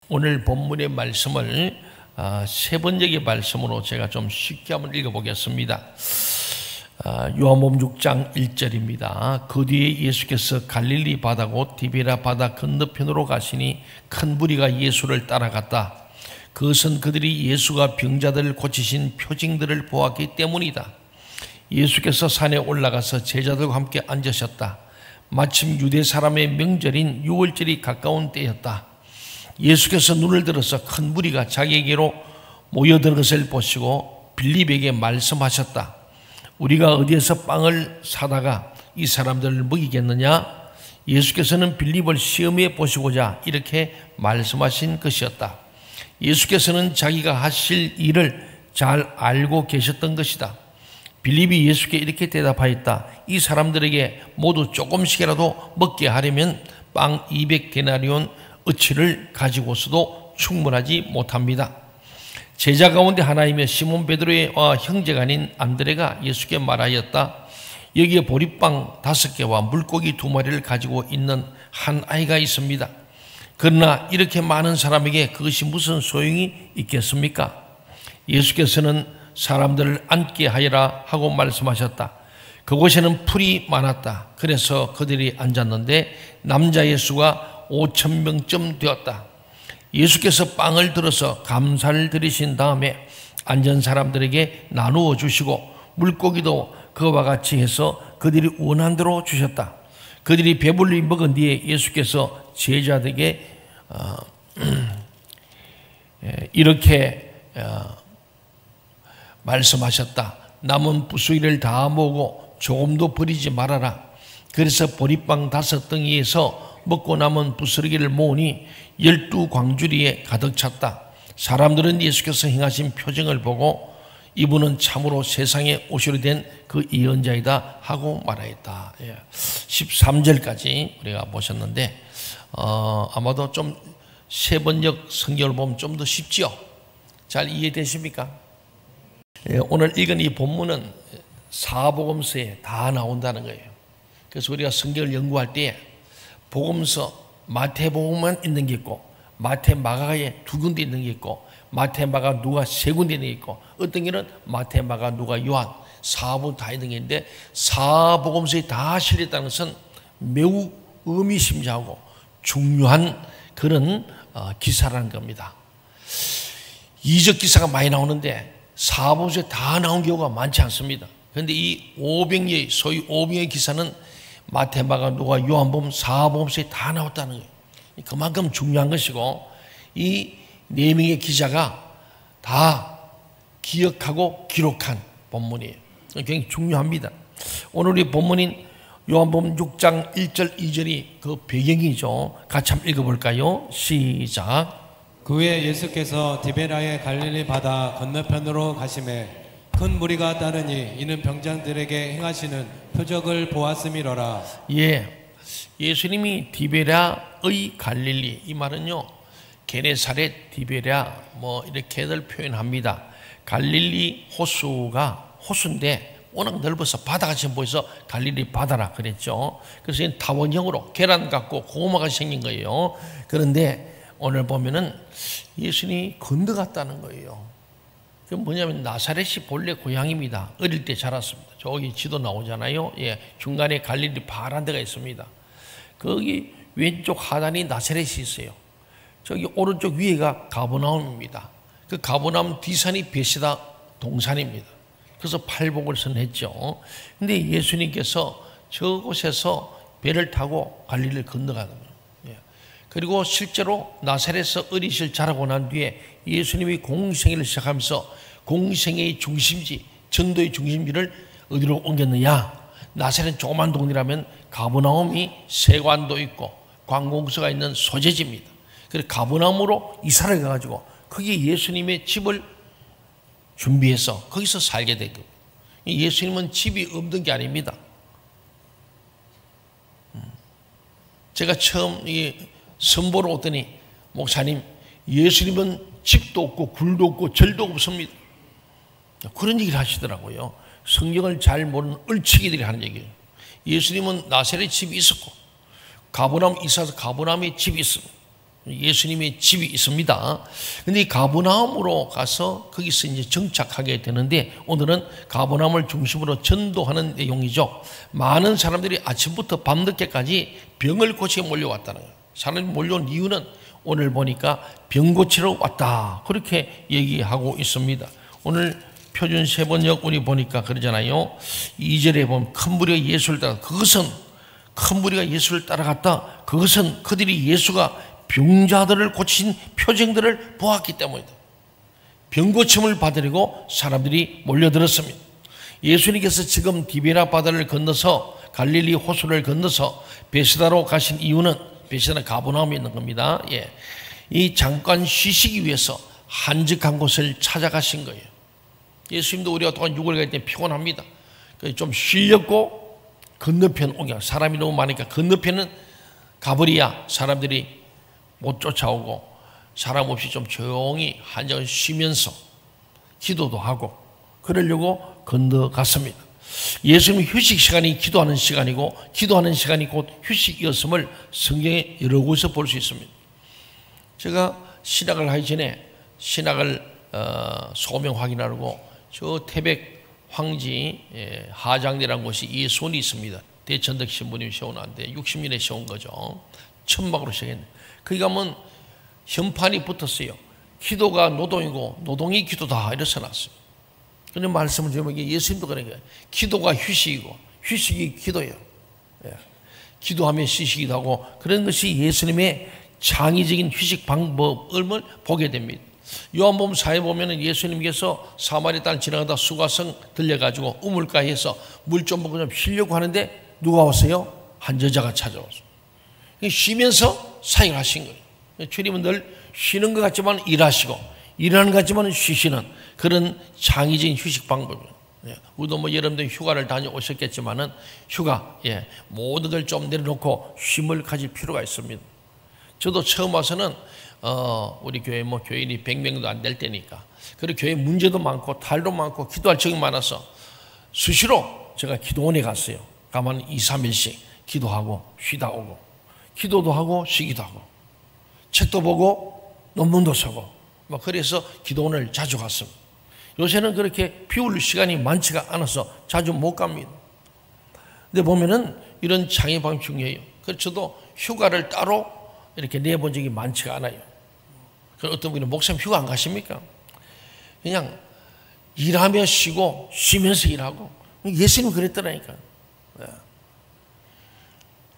오늘 본문의 말씀을 세 번역의 말씀으로 제가 좀 쉽게 한번 읽어보겠습니다. 요한복음 6장 1절입니다. 그 뒤에 예수께서 갈릴리 바다고 디베랴 바다 건너편으로 가시니 큰 무리가 예수를 따라갔다. 그것은 그들이 예수가 병자들을 고치신 표징들을 보았기 때문이다. 예수께서 산에 올라가서 제자들과 함께 앉으셨다. 마침 유대 사람의 명절인 유월절이 가까운 때였다. 예수께서 눈을 들어서 큰 무리가 자기에게로 모여드는 것을 보시고 빌립에게 말씀하셨다. 우리가 어디에서 빵을 사다가 이 사람들을 먹이겠느냐? 예수께서는 빌립을 시험해 보시고자 이렇게 말씀하신 것이었다. 예수께서는 자기가 하실 일을 잘 알고 계셨던 것이다. 빌립이 예수께 이렇게 대답하였다. 이 사람들에게 모두 조금씩이라도 먹게 하려면 빵 200데나리온 어치를 가지고서도 충분하지 못합니다. 제자 가운데 하나이며 시몬 베드로의 형제가 아닌 안드레가 예수께 말하였다. 여기에 보리빵 5개와 물고기 2마리를 가지고 있는 한 아이가 있습니다. 그러나 이렇게 많은 사람에게 그것이 무슨 소용이 있겠습니까? 예수께서는 사람들을 앉게 하여라 하고 말씀하셨다. 그곳에는 풀이 많았다. 그래서 그들이 앉았는데 남자의 수가 5,000명쯤 되었다. 예수께서 빵을 들어서 감사를 드리신 다음에 앉은 사람들에게 나누어 주시고 물고기도 그와 같이 해서 그들이 원한 대로 주셨다. 그들이 배불리 먹은 뒤에 예수께서 제자들에게 이렇게 말씀하셨다. 남은 부수기를 다 모으고 조금도 버리지 말아라. 그래서 보리빵 5덩이에서 먹고 남은 부스러기를 모으니 12광주리에 가득 찼다. 사람들은 예수께서 행하신 표징을 보고 이분은 참으로 세상에 오시려 된 그 예언자이다 하고 말하였다. 13절까지 우리가 보셨는데 아마도 좀 세 번역 성경을 보면 좀 더 쉽죠? 잘 이해되십니까? 오늘 읽은 이 본문은 사복음서에 다 나온다는 거예요. 그래서 우리가 성경을 연구할 때 복음서 마태복음만 있는 게 있고 마태 마가에 2군데 있는 게 있고 마태 마가 누가 3군데 있는 게 있고 어떤 게는 마태 마가 누가 요한 4부 다 있는 게 있는데 사복음서에 다 실렸다는 것은 매우 의미심장하고 중요한 그런 기사라는 겁니다. 이적 기사가 많이 나오는데 사복음서에 다 나온 경우가 많지 않습니다. 그런데 이 500여 소위 500의 기사는 마태, 마가, 누가, 요한복음, 사복음서에 다 나왔다는 거예요. 그만큼 중요한 것이고 이 4명의 기자가 다 기억하고 기록한 본문이에요. 굉장히 중요합니다. 오늘 우리 본문인 요한복음 6장 1절 2절이 그 배경이죠. 같이 한번 읽어볼까요? 시작. 그 후에 예수께서 디베랴의 갈릴리 바다 건너편으로 가시매 큰 무리가 따르니 이는 병장들에게 행하시는 표적을 보았음이로라. 예수님이 디베랴의 갈릴리, 이 말은요 게네사렛, 디베랴 이렇게들 표현합니다. 갈릴리 호수인데 워낙 넓어서 바다같이 보여서 갈릴리 바다라 그랬죠. 그래서 타원형으로 계란 같고 고구마가 생긴 거예요. 그런데 오늘 보면은 예수님이 건너갔다는 거예요. 그 뭐냐면 나사렛이 본래 고향입니다. 어릴 때 자랐습니다. 저기 지도 나오잖아요. 중간에 갈릴리 파란 데가 있습니다. 거기 왼쪽 하단이 나사렛이 있어요. 저기 오른쪽 위에가 가버나움입니다. 그 가버나움 뒤산이 베시다 동산입니다. 그래서 팔복을 선했죠. 근데 예수님께서 저곳에서 배를 타고 갈릴리를 건너가는 거예요. 그리고 실제로 나사렛에서 어리실 자라고 난 뒤에 예수님이 공생애를 시작하면서 공생애의 중심지, 전도의 중심지를 어디로 옮겼느냐? 나사렛 조그만 동네라면 가버나움이 세관도 있고 관공서가 있는 소재지입니다. 그래서 가버나움으로 이사를 가가지고 거기에 예수님의 집을 준비해서 거기서 살게 된 겁니다. 예수님은 집이 없는 게 아닙니다. 제가 처음 선보러 오더니 목사님, 예수님은 집도 없고 굴도 없고 절도 없습니다. 그런 얘기를 하시더라고요. 성경을 잘 모르는 얼치기들이 하는 얘기예요. 예수님은 나사렛 집이 있었고 가버나움 이사서 가버나움에 집이 있습니다. 예수님의 집이 있습니다. 근데 이 가버나움으로 가서 거기서 이제 정착하게 되는데, 오늘은 가버나움을 중심으로 전도하는 내용이죠. 많은 사람들이 아침부터 밤늦게까지 병을 고치게 몰려왔다는 거예요. 사람이 몰려온 이유는 오늘 보니까 병 고치러 왔다, 그렇게 얘기하고 있습니다. 오늘 표준 세번역 우리 보니까 그러잖아요. 2절에 보면 큰 무리가 예수를 따라, 그것은 큰 무리가 예수를 따라갔다, 그것은 그들이 예수가 병자들을 고친 표징들을 보았기 때문이다. 병고침을 받으려고 사람들이 몰려들었습니다. 예수님께서 지금 디베라 바다를 건너서 갈릴리 호수를 건너서 베스다로 가신 이유는, 베스다는 가버나움에 있는 겁니다. 예. 이 잠깐 쉬시기 위해서 한적한 곳을 찾아가신 거예요. 예수님도 우리가 동안 6월 갈 때 피곤합니다. 좀 쉬려고 건너편 오게, 사람이 너무 많으니까 건너편은 가버려야 사람들이 못 쫓아오고 사람 없이 좀 조용히 한적을 쉬면서 기도도 하고 그러려고 건너갔습니다. 예수님은 휴식 시간이 기도하는 시간이고, 기도하는 시간이 곧 휴식이었음을 성경의 여러 곳에서 볼 수 있습니다. 제가 신학을 하기 전에 신학을 소명 확인하려고 저 태백 황지 하장리라는 곳이 이 손이 있습니다. 대천덕 신부님이 세워놨는데 60년에 세운 거죠. 천막으로 시작했는데 거기 가면 현판이 붙었어요. 기도가 노동이고 노동이 기도다, 이렇게 써놨어요. 그런 말씀을 드리면 예수님도 그런 거예요. 기도가 휴식이고 휴식이 기도예요. 예. 기도하며 쉬시기도 하고, 그런 것이 예수님의 창의적인 휴식 방법을 보게 됩니다. 요한복음 4에 보면 예수님께서 사마리 땅 지나가다 수가성 들려가지고 우물가에서 물 좀 먹고 좀 쉬려고 하는데 누가 왔어요? 한 여자가 찾아왔어요. 쉬면서 사역을 하신 거예요. 주님은 늘 쉬는 것 같지만 일하시고 일하는 것 같지만 쉬시는 그런 창의적인 휴식 방법이에요. 우리도 뭐 여러분들 휴가를 다녀오셨겠지만은 휴가, 모든 걸 좀 내려놓고 쉼을 가질 필요가 있습니다. 저도 처음 와서는 우리 교회 뭐 교인이 100명도 안 될 때니까, 그리고 교회 문제도 많고 탈도 많고 기도할 적이 많아서 수시로 제가 기도원에 갔어요. 가면 2, 3일씩 기도하고 쉬다 오고, 기도도 하고 쉬기도 하고, 책도 보고 논문도 쓰고, 뭐 그래서 기도원을 자주 갔습니다. 요새는 그렇게 비울 시간이 많지가 않아서 자주 못 갑니다. 근데 보면은 이런 창의 방법이 중요해요. 그래서 저도 휴가를 따로 이렇게 내본 적이 많지가 않아요. 어떤 분은 목사님 휴가 안 가십니까? 그냥 일하며 쉬고 쉬면서 일하고, 예수님 그랬더라니까.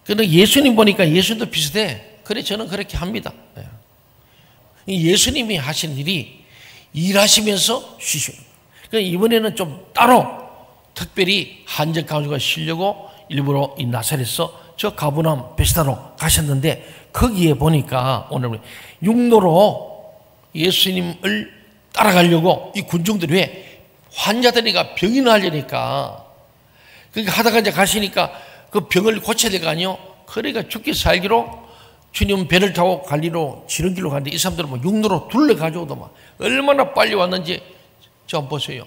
그런데 예수님 보니까 예수님도 비슷해. 그래 저는 그렇게 합니다. 예수님이 하신 일이 일하시면서 쉬시는 거예요. 그러니까 이번에는 좀 따로 특별히 한적 가운데 쉬려고 일부러 이 나사렛에서 저 가버나움 베스다로 가셨는데, 거기에 보니까 오늘 육로로 예수님을 따라가려고 이 군중들이, 왜 환자들이가 병이 나려니까 그러니까 하다가 이제 가시니까 그 병을 고쳐야 될 거 아니에요. 그러니까 죽기 살기로 주님은 배를 타고 갈리로 지름길로 가는데 이 사람들은 뭐 육로로 둘러가지고도 얼마나 빨리 왔는지 좀 보세요.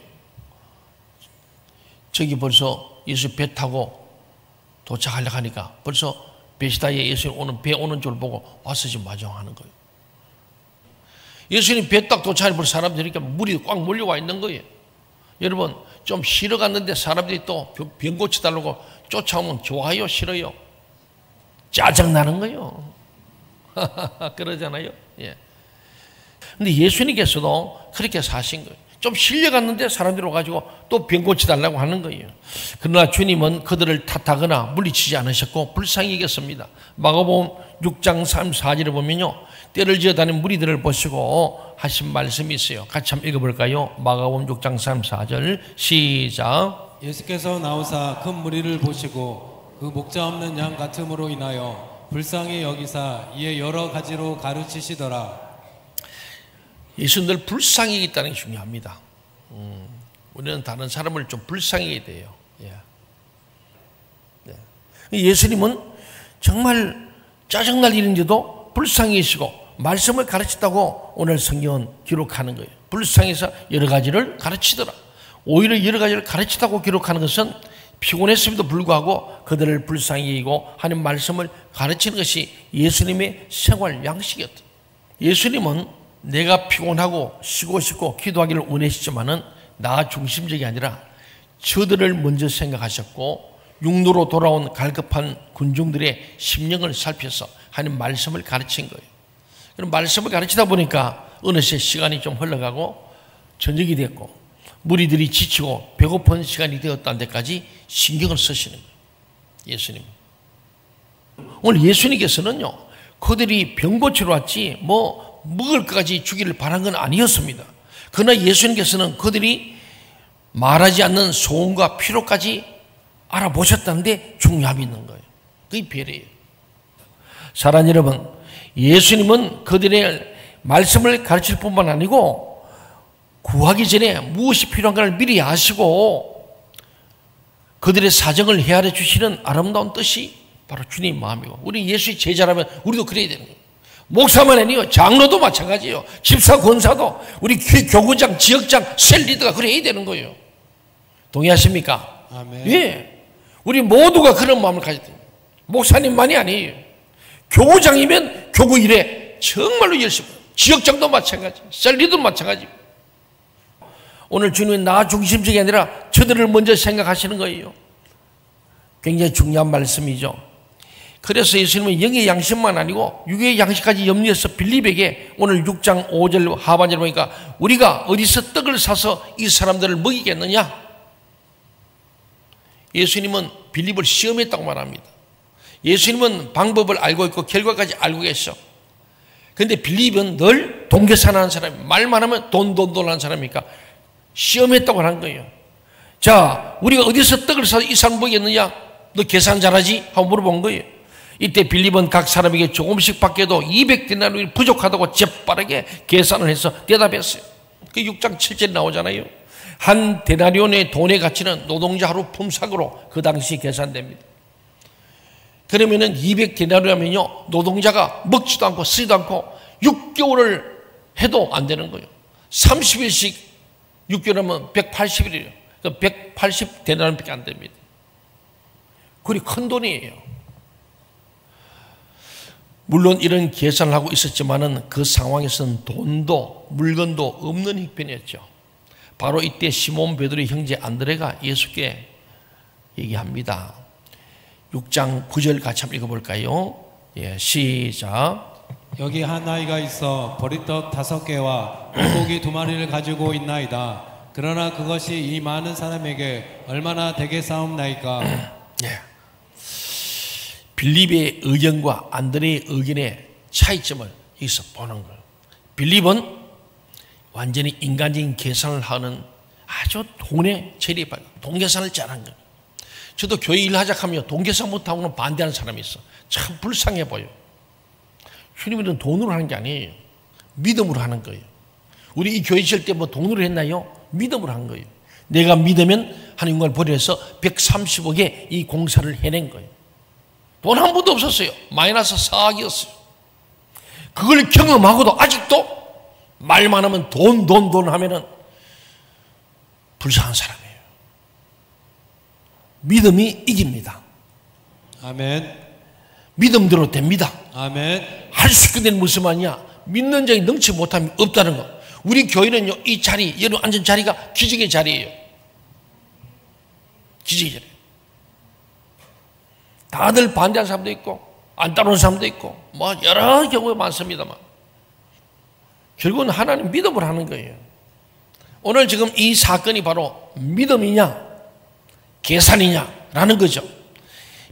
저기 벌써 예수 배 타고 도착하려고 하니까 벌써 베시다에 예수님 오는 배 오는 줄 보고 와서 지금 마중하는 거예요. 예수님 배 딱 도착하니 벌써 사람들이 이렇게 물이 꽉 몰려와 있는 거예요. 여러분 좀 쉬러 갔는데 사람들이 또 병 고쳐달라고 쫓아오면 좋아요, 싫어요? 짜증나는 거예요. 그러잖아요. 예. 근데 예수님께서도 그렇게 사신 거예요. 좀 실려갔는데 사람들이 와가지고 또 병 고쳐달라고 하는 거예요. 그러나 주님은 그들을 탓하거나 물리치지 않으셨고 불쌍히 여겼습니다. 마가복음 6장 34절에 보면요, 때를 지어 다니는 무리들을 보시고 하신 말씀이 있어요. 같이 한번 읽어볼까요? 마가복음 6장 34절 시작. 예수께서 나오사 큰 무리를 보시고 그 목자 없는 양 같음으로 인하여 불쌍히 여기사 이에 여러 가지로 가르치시더라. 예수님들 불쌍히 여기다는 게 중요합니다. 우리는 다른 사람을 좀 불쌍히 해야 돼요. 예수님은 정말 짜증날 일인데도 불쌍히 계시고 말씀을 가르쳤다고 오늘 성경은 기록하는 거예요. 불쌍해서 여러 가지를 가르치더라. 오히려 여러 가지를 가르치다고 기록하는 것은 피곤했음에도 불구하고 그들을 불쌍히 여기고 하는 말씀을 가르치는 것이 예수님의 생활 양식이었다. 예수님은 내가 피곤하고 쉬고 싶고 기도하기를 원하시지만은 나 중심적이 아니라 저들을 먼저 생각하셨고 육로로 돌아온 갈급한 군중들의 심령을 살펴서 하는 말씀을 가르친 거예요. 그럼 말씀을 가르치다 보니까 어느새 시간이 좀 흘러가고 저녁이 됐고 무리들이 지치고 배고픈 시간이 되었다는 데까지 신경을 쓰시는 거예요. 예수님. 오늘 예수님께서는요, 그들이 병 고치러 왔지 뭐 먹을 것까지 주기를 바란 건 아니었습니다. 그러나 예수님께서는 그들이 말하지 않는 소원과 필요까지 알아보셨다는데 중요함이 있는 거예요. 그게 별이에요. 사랑하는 여러분, 예수님은 그들의 말씀을 가르칠 뿐만 아니고 구하기 전에 무엇이 필요한가를 미리 아시고 그들의 사정을 헤아려 주시는 아름다운 뜻이 바로 주님 마음이고, 우리 예수의 제자라면 우리도 그래야 되는 거예요. 목사만 아니요, 장로도 마찬가지예요. 집사, 권사도, 우리 교구장, 지역장, 셀 리더가 그래야 되는 거예요. 동의하십니까? 아멘. 예, 우리 모두가 그런 마음을 가져야 돼요. 목사님만이 아니에요. 교구장이면 교구 일에 정말로 열심히, 지역장도 마찬가지, 셀 리더도 마찬가지. 오늘 주님은 나 중심적이 아니라 저들을 먼저 생각하시는 거예요. 굉장히 중요한 말씀이죠. 그래서 예수님은 영의 양식만 아니고 육의 양식까지 염려해서 빌립에게 오늘 6장 5절 하반절에 보니까 우리가 어디서 떡을 사서 이 사람들을 먹이겠느냐? 예수님은 빌립을 시험했다고 말합니다. 예수님은 방법을 알고 있고 결과까지 알고 계셔. 그런데 빌립은 늘 동계산하는 사람이에요. 말만 하면 돈 하는 사람이니까 시험했다고 하는 거예요. 자, 우리가 어디서 떡을 사서 이 사람 먹이겠느냐? 너 계산 잘하지? 하고 물어본 거예요. 이때 빌립은 각 사람에게 조금씩 받게도 200데나리온이 부족하다고 재빠르게 계산을 해서 대답했어요. 그 6장 7절에 나오잖아요. 한 데나리온의 돈의 가치는 노동자 하루 품삯으로 그 당시 계산됩니다. 그러면은 200데나리온이면요, 노동자가 먹지도 않고 쓰지도 않고 6개월을 해도 안 되는 거예요. 30일씩 6개월이면 180일이에요. 180데나리온밖에 안 됩니다. 그리 큰 돈이에요. 물론 이런 계산을 하고 있었지만은 그 상황에서는 돈도 물건도 없는 형편이었죠. 바로 이때 시몬 베드로의 형제 안드레가 예수께 얘기합니다. 6장 9절 같이 한번 읽어볼까요? 예, 시작. 여기 한 아이가 있어 보리떡 5개와 물고기 2마리를 가지고 있나이다. 그러나 그것이 이 많은 사람에게 얼마나 되겠사옵나이까. 예. 빌립의 의견과 안드레의 의견의 차이점을 여기서 보는 거예요. 빌립은 완전히 인간적인 계산을 하는 아주 돈에 체리해요. 돈 계산을 잘하는 거예요. 저도 교회 일하자 하면 돈 계산 못하고는 반대하는 사람이 있어. 참 불쌍해 보여. 주님은 돈으로 하는 게 아니에요. 믿음으로 하는 거예요. 우리 이 교회 지을 때 뭐 돈으로 했나요? 믿음으로 한 거예요. 내가 믿으면 하나님을 보내서 130억의 이 공사를 해낸 거예요. 돈 한 푼도 없었어요. 마이너스 4억이었어요. 그걸 경험하고도 아직도 말만 하면 돈 하면은 불쌍한 사람이에요. 믿음이 이깁니다. 아멘. 믿음대로 됩니다. 아멘. 할 수 있게 된 무슨 말이냐? 믿는 자이 능치 못함이 없다는 거. 우리 교회는요, 이 자리, 여러분 앉은 자리가 기적의 자리예요. 기적의 자리. 다들 반대하는 사람도 있고 안 따르는 사람도 있고 뭐 여러 경우가 많습니다만 결국은 하나님 믿음을 하는 거예요. 오늘 지금 이 사건이 바로 믿음이냐 계산이냐라는 거죠.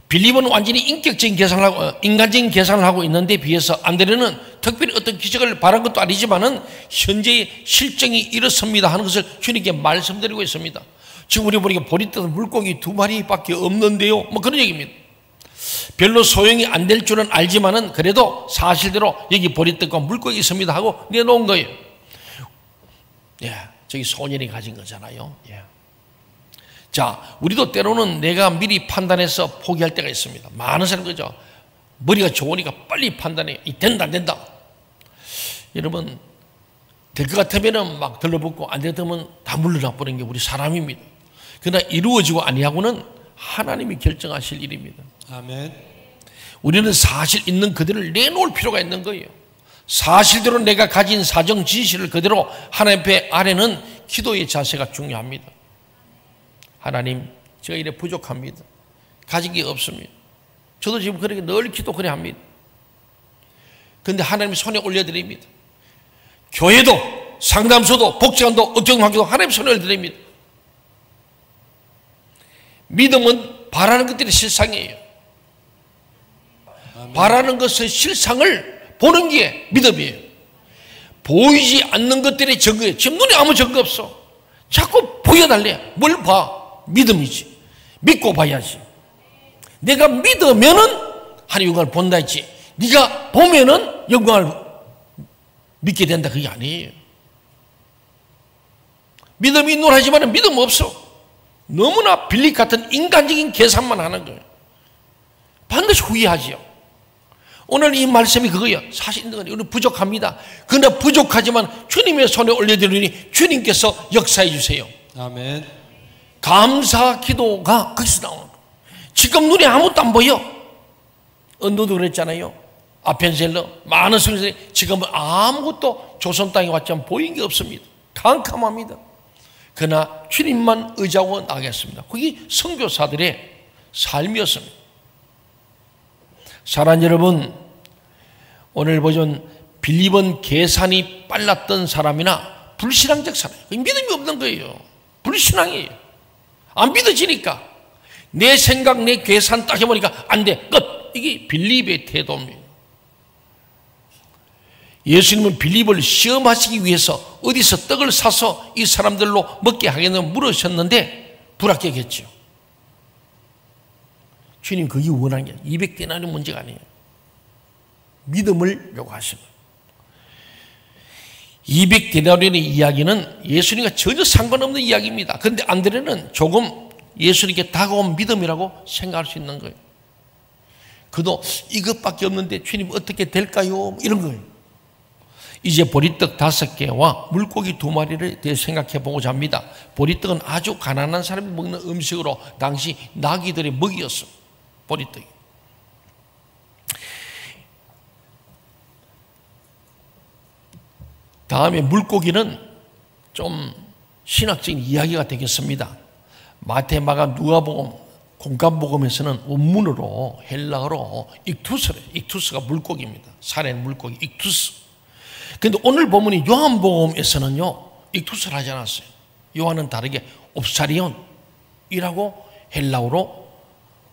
빌립은 완전히 인격적인 계산을 하고 인간적인 계산을 하고 있는데 비해서 안드레는 특별히 어떤 기적을 바란 것도 아니지만은 현재의 실정이 이렇습니다 하는 것을 주님께 말씀드리고 있습니다. 지금 우리 보니까 보리떡 물고기 2마리밖에 없는데요, 뭐 그런 얘기입니다. 별로 소용이 안 될 줄은 알지만은 그래도 사실대로 여기 보리떡과 물고기 있습니다 하고 내놓은 거예요. 예, 저기 소년이 가진 거잖아요. 예. 자, 우리도 때로는 내가 미리 판단해서 포기할 때가 있습니다. 많은 사람 그죠? 머리가 좋으니까 빨리 판단해. 된다 안 된다. 여러분, 될 것 같으면은 막 들러붙고 안 되면 다 물러나 버리는 게 우리 사람입니다. 그러나 이루어지고 아니하고는 하나님이 결정하실 일입니다. 아멘. 우리는 사실 있는 그대를 내놓을 필요가 있는 거예요. 사실대로 내가 가진 사정 진실을 그대로 하나님 앞에 아뢰는 기도의 자세가 중요합니다. 하나님, 제가 이래 부족합니다. 가진 게 없습니다. 저도 지금 그렇게 늘 기도 그래 합니다. 그런데 하나님 손에 올려드립니다. 교회도 상담소도 복지관도 업종학교도 하나님 손에 올려드립니다. 믿음은 바라는 것들이 실상이에요. 바라는 것의 실상을 보는 게 믿음이에요. 보이지 않는 것들의 증거예요. 지금 눈에 아무 증거 없어. 자꾸 보여달래. 뭘 봐? 믿음이지. 믿고 봐야지. 내가 믿으면은 하나님 영광을 본다 했지. 네가 보면은 영광을 믿게 된다, 그게 아니에요. 믿음이 있노라 하지만 믿음 없어. 너무나 빌립 같은 인간적인 계산만 하는 거예요. 반드시 후회하지요. 오늘 이 말씀이 그거예요. 사실 우리는 부족합니다. 그러나 부족하지만 주님의 손에 올려드리니 주님께서 역사해 주세요. 아멘. 감사 기도가 거기서 나오는 거예요. 지금 눈에 아무것도 안 보여. 언도도 그랬잖아요. 아펜셀러 많은 성도들이 지금은 아무것도 조선 땅에 왔지만 보인 게 없습니다. 캄캄합니다. 그러나 주님만 의지하고 나가겠습니다. 그게 선교사들의 삶이었습니다. 사랑하는 여러분, 오늘 보전 빌립은 계산이 빨랐던 사람이나 불신앙적 사람, 믿음이 없는 거예요. 불신앙이에요. 안 믿어지니까 내 생각, 내 계산 딱 해보니까 안 돼, 끝. 이게 빌립의 태도입니다. 예수님은 빌립을 시험하시기 위해서 어디서 떡을 사서 이 사람들로 먹게 하겠냐고 물으셨는데 불합격했죠. 주님 그게 원한 게 200데나리 문제가 아니에요. 믿음을 요구하십니다. 200데나리의 이야기는 예수님과 전혀 상관없는 이야기입니다. 그런데 안드레는 조금 예수님께 다가온 믿음이라고 생각할 수 있는 거예요. 그도 이것밖에 없는데 주님 어떻게 될까요? 이런 거예요. 이제 보리떡 5개와 물고기 2마리를 대해 생각해 보고자 합니다. 보리떡은 아주 가난한 사람이 먹는 음식으로 당시 나귀들의 먹이였어. 보리떡이. 다음에 물고기는 좀 신학적인 이야기가 되겠습니다. 마태, 마가, 누가복음, 공간복음에서는 원문으로 헬라어로 익투스래. 익투스가 물고기입니다. 살인 물고기 익투스. 그런데 오늘 본문이 요한복음에서는요 익투스를 하지 않았어요. 요한은 다르게 옵사리온이라고 헬라어로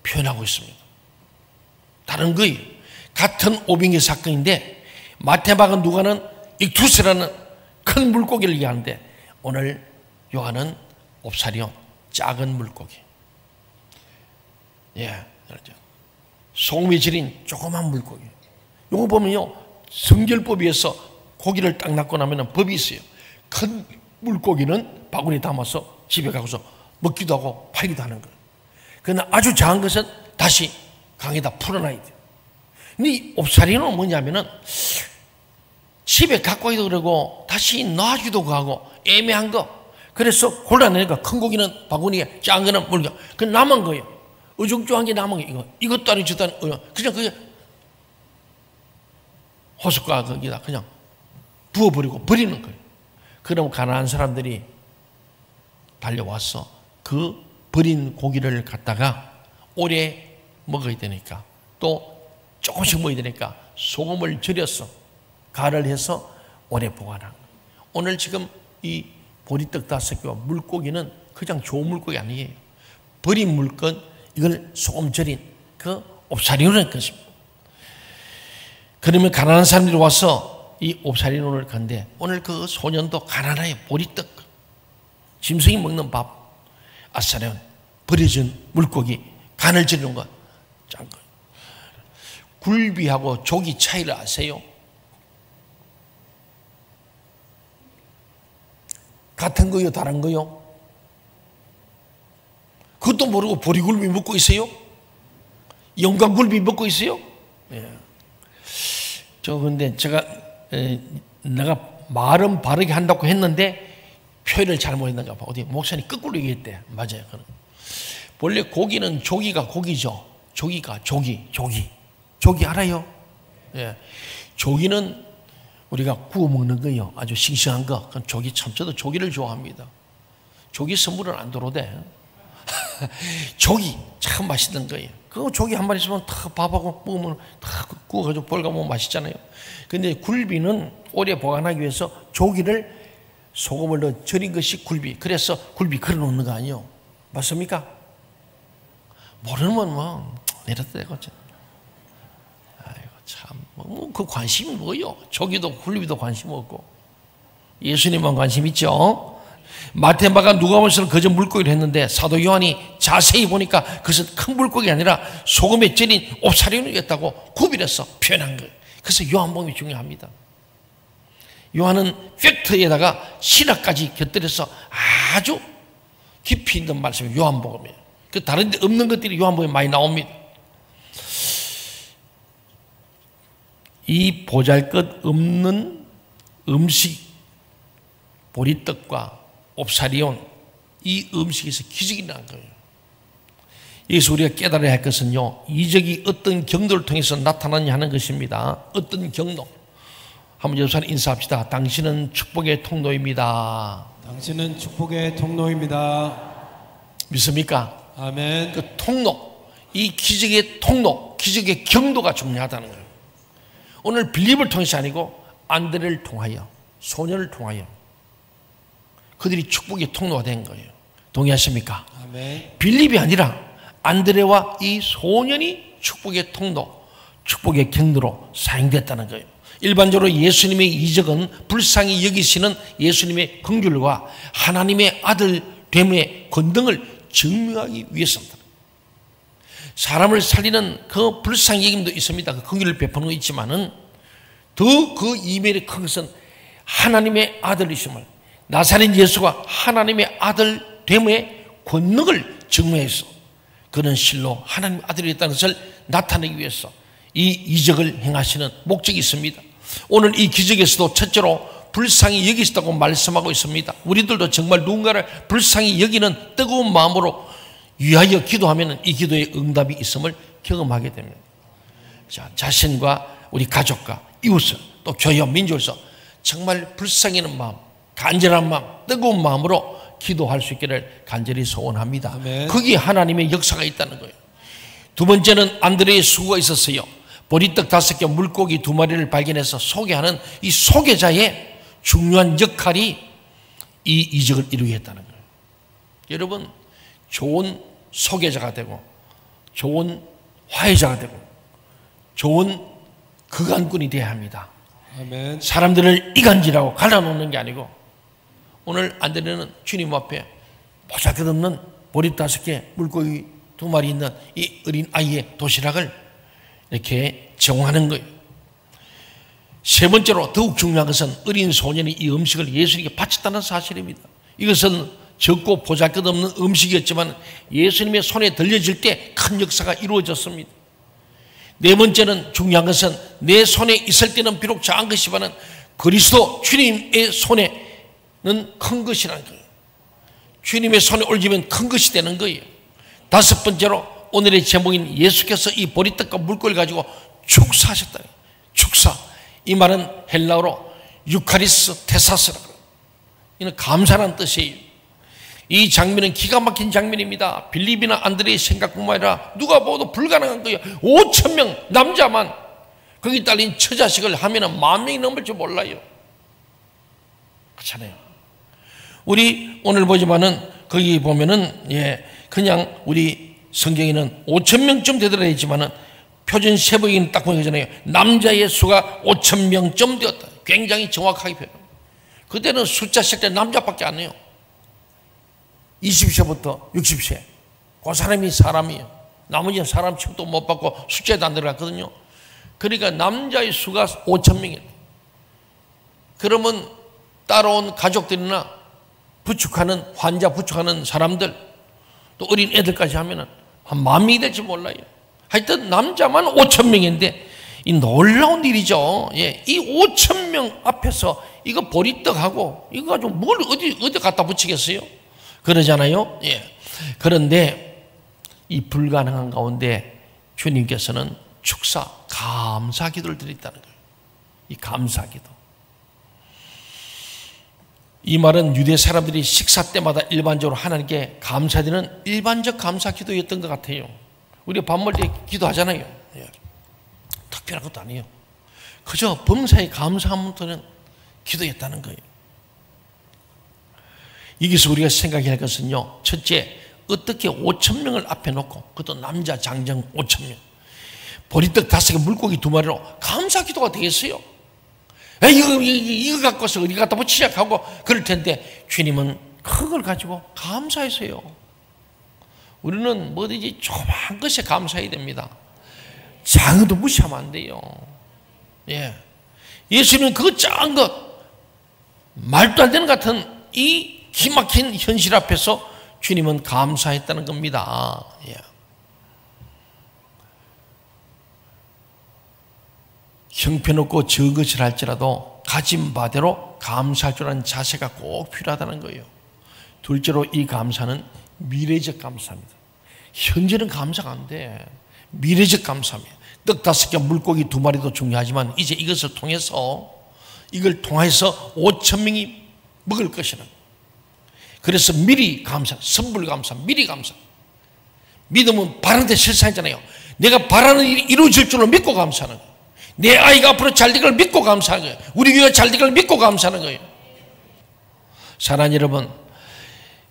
표현하고 있습니다. 다른 거예요. 같은 오병의 사건인데 마태막은 누가는 익투스라는 큰 물고기를 얘기하는데 오늘 요한은 옵사리온, 작은 물고기. 예, 그렇죠. 소금이 지린 조그만 물고기. 이거 보면요 성결법에서 고기를 딱 낚고 나면 법이 있어요. 큰 물고기는 바구니에 담아서 집에 가서 먹기도 하고 팔기도 하는 거예요. 그러나 아주 작은 것은 다시 강에다 풀어놔야 돼요. 근데 이 옵사리온은 뭐냐면은 집에 갖고 가기도 그러고 다시 놔주기도 하고 애매한 거. 그래서 골라내니까 큰 고기는 바구니에, 작은 거는 물고. 그 남은 거예요. 어중중한 게 남은 게 이것도 아니고 저것도 아니고 그냥 그게 호숫가 거기다 그냥 부어버리고 버리는 거예요. 그럼 가난한 사람들이 달려와서 그 버린 고기를 갖다가 오래 먹어야 되니까 또 조금씩 먹어야 되니까 소금을 절여서 간을 해서 오래 보관한 거예요. 오늘 지금 이 보리떡 5개와 물고기는 그냥 좋은 물고기 아니에요. 버린 물건 이걸 소금 절인 그 옵사리온을 것입니다. 그러면 가난한 사람들이 와서 이 옵사리온을 건데 오늘 그 소년도 가난해요. 보리떡, 짐승이 먹는 밥, 아사리온, 버려진 물고기, 간을 절이는 거, 짠 거. 굴비하고 조기 차이를 아세요? 같은 거요, 다른 거요? 그것도 모르고 보리굴비 먹고 있어요? 영광굴비 먹고 있어요? 예. 근데 제가 내가 말은 바르게 한다고 했는데 표현을 잘못했는가 봐. 어디 목사님 거꾸로 얘기했대. 맞아요. 원래 고기는 조기가 고기죠. 조기 알아요? 예. 조기는 우리가 구워 먹는 거요. 아주 싱싱한 거. 그건 조기 참 저도 조기를 좋아합니다. 조기 선물은 안 들어오대. 조기 참 맛있는 거예요. 그거 조기 한 마리 있으면 다 밥하고 먹으면 다 구워가지고 볼가 먹으면 맛있잖아요. 근데 굴비는 오래 보관하기 위해서 조기를 소금을 넣어 절인 것이 굴비. 그래서 굴비 걸어 놓는 거 아니에요. 맞습니까? 모르면 뭐 내렸다 대고. 아이고 참 뭐 그 관심이 뭐요? 조기도 굴비도 관심 없고 예수님만 관심 있죠. 마태, 마가, 누가복음에서는 그저 물고기를 했는데 사도 요한이 자세히 보니까 그것은 큰 물고기가 아니라 소금에 절인 옵사리온이었다고 구별해서 표현한 거예요. 그래서 요한복음이 중요합니다. 요한은 팩트에다가 신학까지 곁들여서 아주 깊이 있는 말씀이 요한복음이에요. 그 다른 데 없는 것들이 요한복음에 많이 나옵니다. 이 보잘것없는 음식, 보리떡과 옵사리온, 이 음식에서 기적이 난 거예요. 여기서 우리가 깨달아야 할 것은요, 이적이 어떤 경로를 통해서 나타나냐 하는 것입니다. 어떤 경로? 한번 여러분 인사합시다. 당신은 축복의 통로입니다. 당신은 축복의 통로입니다. 믿습니까? 아멘. 그 통로, 이 기적의 통로, 기적의 경로가 중요하다는 거예요. 오늘 빌립을 통해서 아니고 안드레를 통하여, 소년을 통하여 그들이 축복의 통로가 된 거예요. 동의하십니까? 아멘. 빌립이 아니라 안드레와 이 소년이 축복의 통로, 축복의 경로로 사용됐다는 거예요. 일반적으로 예수님의 이적은 불쌍히 여기시는 예수님의 긍휼과 하나님의 아들 됨의 권능을 증명하기 위해서입니다. 사람을 살리는 그 불쌍히 여김도 있습니다. 그 긍휼을 베푸는 거 있지만은 더 그 이면에 큰 것은 하나님의 아들이심을, 나사렛 예수가 하나님의 아들 됨의 권능을 증명해서 그는 실로 하나님의 아들이었다는 것을 나타내기 위해서 이 이적을 행하시는 목적이 있습니다. 오늘 이 기적에서도 첫째로 불쌍히 여기시다고 말씀하고 있습니다. 우리들도 정말 누군가를 불쌍히 여기는 뜨거운 마음으로 위하여 기도하면 이 기도에 응답이 있음을 경험하게 됩니다. 자, 자신과 우리 가족과 이웃을 또 교회와 민족에서 정말 불쌍히 여기는 마음, 간절한 마음, 뜨거운 마음으로 기도할 수 있기를 간절히 소원합니다. 아멘. 거기에 하나님의 역사가 있다는 거예요. 두 번째는 안드레의 수고가 있었어요. 보리떡 5개, 물고기 2마리를 발견해서 소개하는 이 소개자의 중요한 역할이 이 이적을 이루게 했다는 거예요. 여러분, 좋은 소개자가 되고 좋은 화해자가 되고 좋은 거간꾼이 되어야 합니다. 아멘. 사람들을 이간질하고 갈라놓는 게 아니고, 오늘 안드레는 주님 앞에 보잘것없는 보리 5개, 물고기 2마리 있는 이 어린 아이의 도시락을 이렇게 제공하는 거예요. 세 번째로 더욱 중요한 것은 어린 소년이 이 음식을 예수님께 바쳤다는 사실입니다. 이것은 적고 보잘것없는 음식이었지만 예수님의 손에 들려질 때 큰 역사가 이루어졌습니다. 네 번째는 중요한 것은 내 손에 있을 때는 비록 작은 것이지만 그리스도 주님의 손에는 큰 것이라는 거예요. 주님의 손에 올리면 큰 것이 되는 거예요. 다섯 번째로 오늘의 제목인 예수께서 이 보리떡과 물고기를 가지고 축사하셨다. 축사. 이 말은 헬라어로 유카리스 테사스라고. 이는 감사라는 뜻이에요. 이 장면은 기가 막힌 장면입니다. 빌립이나 안드레의 생각뿐만 아니라 누가 보아도 불가능한 거예요. 5,000명 남자만 거기 딸린 처자식을 하면은 10,000명이 넘을 줄 몰라요. 그렇잖아요. 우리 오늘 보지만은 거기 보면은 그냥 우리 성경에는 5,000명쯤 되더라 했지만은 표준 세부에는 딱 보이잖아요. 남자의 수가 5,000명쯤 되었다. 굉장히 정확하게 표현합니다. 그때는 숫자 셀 때 남자밖에 안 해요. 20세부터 60세. 그 사람이 사람이에요. 나머지는 사람 취급도 못 받고 숫자에도 안 들어갔거든요. 그러니까 남자의 수가 5,000명이에요. 그러면 따라온 가족들이나 부축하는 환자 부축하는 사람들 또 어린 애들까지 하면은 한 10,000명이 될지 몰라요. 하여튼 남자만 5,000명인데 이 놀라운 일이죠. 이 5,000명 앞에서 이거 보리떡하고 이거 가지고 뭘 어디 갖다 붙이겠어요? 그러잖아요. 그런데 이 불가능한 가운데 주님께서는 축사, 감사 기도를 드렸다는 거예요. 이 감사 기도. 이 말은 유대 사람들이 식사 때마다 일반적으로 하나님께 감사드리는 일반적 감사 기도였던 것 같아요. 우리가 밥 먹을 때 기도하잖아요. 예. 특별한 것도 아니에요. 그저 범사에 감사하면 되는 기도였다는 거예요. 여기서 우리가 생각해야 할 것은요, 첫째, 어떻게 5,000명을 앞에 놓고, 그것도 남자 장정 5,000명, 보리떡 5개 물고기 2마리로 감사 기도가 되겠어요? 이거 갖고서 어디 갖다 붙이자 하고 그럴 텐데, 주님은 그걸 가지고 감사했어요. 우리는 뭐든지 조그만 것에 감사해야 됩니다. 작은 것도 무시하면 안 돼요. 예. 예수님은 그 작은 것, 말도 안 되는 것 같은 이 기막힌 현실 앞에서 주님은 감사했다는 겁니다. 예. 형편없고 적은 것을 할지라도 가진 바대로 감사할 줄 아는 자세가 꼭 필요하다는 거예요. 둘째로 이 감사는 미래적 감사입니다. 현재는 감사가 안 돼. 미래적 감사입니다. 떡 5개 물고기 2마리도 중요하지만 이제 이것을 통해서, 이걸 통해서 5,000명이 먹을 것이라는, 그래서 미리 감사, 선불 감사, 미리 감사. 믿음은 바라는데 실상이잖아요. 내가 바라는 일이 이루어질 줄로 믿고 감사하는 거예요. 내 아이가 앞으로 잘 되기를 믿고 감사하는 거예요. 우리 교회가 잘 되기를 믿고 감사하는 거예요. 사랑하는 여러분,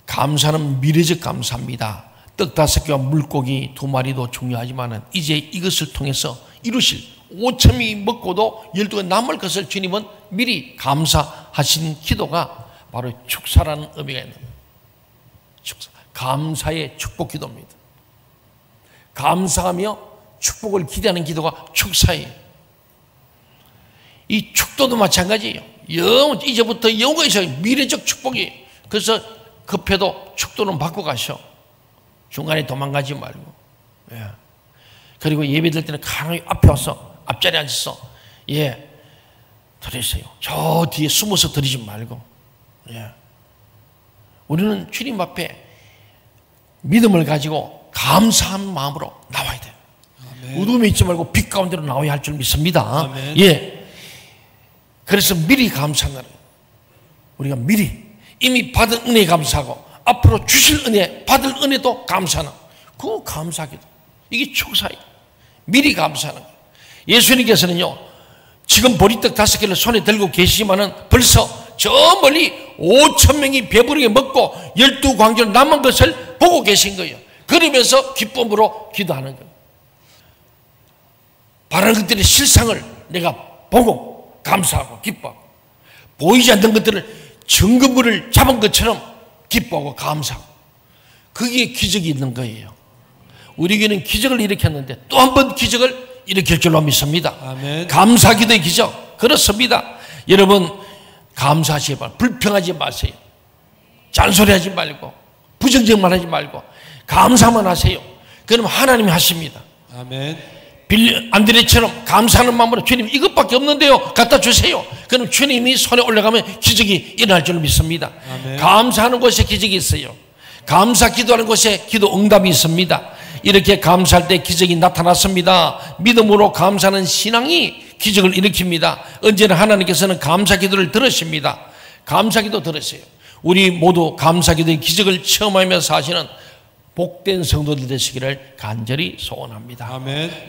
감사는 미래적 감사입니다. 떡 5개와 물고기 2마리도 중요하지만 이제 이것을 통해서 이루실 5,000명이 먹고도 12가 남을 것을 주님은 미리 감사하신 기도가 바로 축사라는 의미가 있는 거예요. 축사. 감사의 축복 기도입니다. 감사하며 축복을 기대하는 기도가 축사예요. 이 축도도 마찬가지예요. 이제부터 영원히 있어요. 미래적 축복이. 그래서 급해도 축도는 받고 가셔. 중간에 도망가지 말고. 예. 그리고 예배 들 때는 가만히 앞에 와서 앞자리에 앉아서 드리세요. 저 뒤에 숨어서 드리지 말고. 예. 우리는 주님 앞에 믿음을 가지고 감사한 마음으로 나와야 돼요. 어둠에 있지 말고 빛 가운데로 나와야 할 줄 믿습니다. 아멘. 예. 그래서 미리 감사하는, 우리가 미리 이미 받은 은혜에 감사하고 앞으로 주실 은혜, 받을 은혜도 감사하는 그 감사기도, 이게 축사예요. 미리 감사하는 거예요. 예수님께서는요, 지금 보리떡 5개를 손에 들고 계시지만은 벌써 저 멀리 5,000명이 배부르게 먹고 12광주로 남은 것을 보고 계신 거예요. 그러면서 기쁨으로 기도하는 거예요. 바라는 것들의 실상을 내가 보고 감사하고 기뻐하고, 보이지 않는 것들을 증거물을 잡은 것처럼 기뻐하고 감사하고, 그게 기적이 있는 거예요. 우리 교회는 기적을 일으켰는데 또 한 번 기적을 일으킬 줄로 믿습니다. 아멘. 감사기도의 기적. 그렇습니다. 여러분, 감사하시기 바랍니다. 불평하지 마세요. 잔소리하지 말고 부정적 말하지 말고 감사만 하세요. 그럼 하나님이 하십니다. 아멘. 안드레처럼 감사하는 마음으로 주님 이것밖에 없는데요, 갖다 주세요. 그럼 주님이 손에 올라가면 기적이 일어날 줄 믿습니다. 아멘. 감사하는 곳에 기적이 있어요. 감사 기도하는 곳에 기도 응답이 있습니다. 이렇게 감사할 때 기적이 나타났습니다. 믿음으로 감사하는 신앙이 기적을 일으킵니다. 언제나 하나님께서는 감사 기도를 들으십니다. 감사 기도 들으세요. 우리 모두 감사 기도의 기적을 체험하면서 사시는 복된 성도들 되시기를 간절히 소원합니다. 아멘.